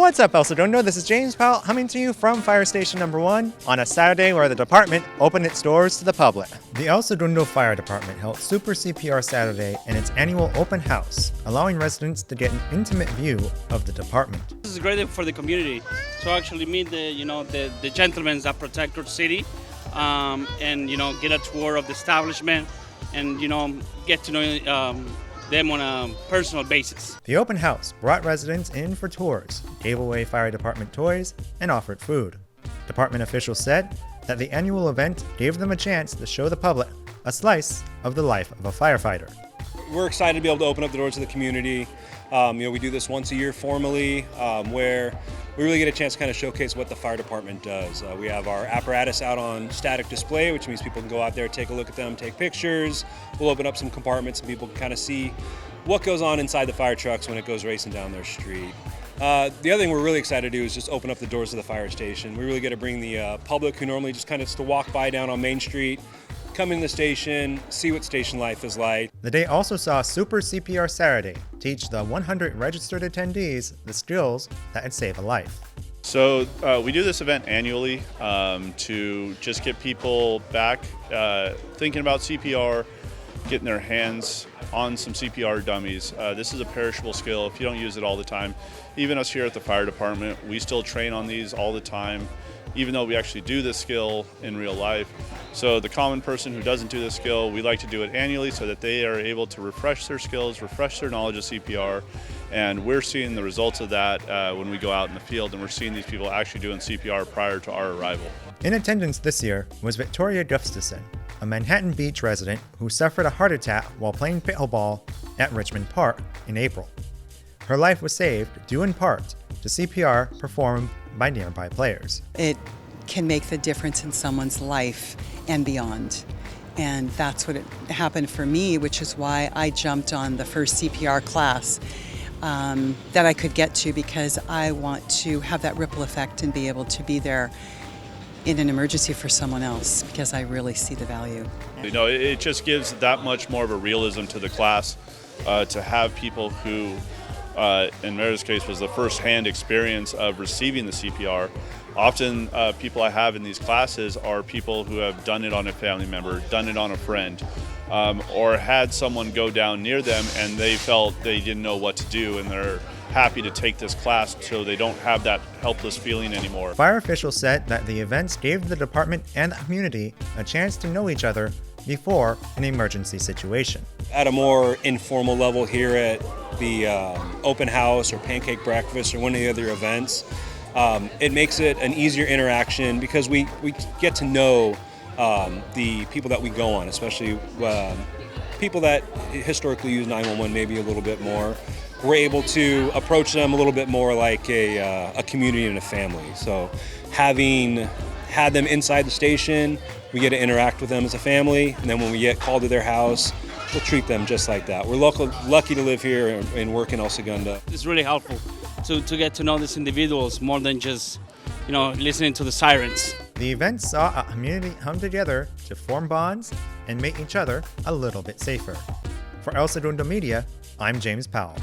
What's up, El Segundo? This is James Powell coming to you from Fire Station Number 1 on a Saturday where the department opened its doors to the public. The El Segundo Fire Department held Super CPR Saturday in its annual open house, allowing residents to get an intimate view of the department. This is great for the community to actually meet the gentlemen that protect our city, and get a tour of the establishment, and get to know them on a personal basis. The open house brought residents in for tours, gave away fire department toys, and offered food. Department officials said that the annual event gave them a chance to show the public a slice of the life of a firefighter. We're excited to be able to open up the doors to the community. We do this once a year formally, where we really get a chance to kind of showcase what the fire department does. We have our apparatus out on static display, which means people can go out there, take a look at them, take pictures. We'll open up some compartments and people can kind of see what goes on inside the fire trucks when it goes racing down their street. The other thing we're really excited to do is just open up the doors of the fire station. We really get to bring the public who normally just kind of to walk by down on Main Street, come in the station, see what station life is like. The day also saw Super CPR Saturday teach the 100 registered attendees the skills that would save a life. So we do this event annually to just get people back thinking about CPR, getting their hands on some CPR dummies. This is a perishable skill if you don't use it all the time. Even us here at the fire department, we still train on these all the time, even though we actually do this skill in real life. So the common person who doesn't do this skill, we like to do it annually so that they are able to refresh their skills, refresh their knowledge of CPR, and we're seeing the results of that when we go out in the field, and we're seeing these people actually doing CPR prior to our arrival. In attendance this year was Victoria Gustafson, a Manhattan Beach resident who suffered a heart attack while playing pickleball at Richmond Park in April. Her life was saved due in part to CPR performed by nearby players. It can make the difference in someone's life and beyond. And that's what happened for me, which is why I jumped on the first CPR class that I could get to, because I want to have that ripple effect and be able to be there in an emergency for someone else, because I really see the value. It just gives that much more of a realism to the class to have people who, in Meredith's case, was the first-hand experience of receiving the CPR. Often people I have in these classes are people who have done it on a family member, done it on a friend, or had someone go down near them and they felt they didn't know what to do, and they're happy to take this class so they don't have that helpless feeling anymore. Fire officials said that the events gave the department and the community a chance to know each other before an emergency situation. At a more informal level here at the open house or pancake breakfast or one of the other events, it makes it an easier interaction because we get to know the people that we go on, especially people that historically use 911 maybe a little bit more. We're able to approach them a little bit more like a community and a family. So having had them inside the station, we get to interact with them as a family, and then when we get called to their house, we'll treat them just like that. We're lucky to live here and work in El Segundo. It's really helpful to get to know these individuals more than just listening to the sirens. The event saw a community come together to form bonds and make each other a little bit safer. For El Segundo Media, I'm James Powell.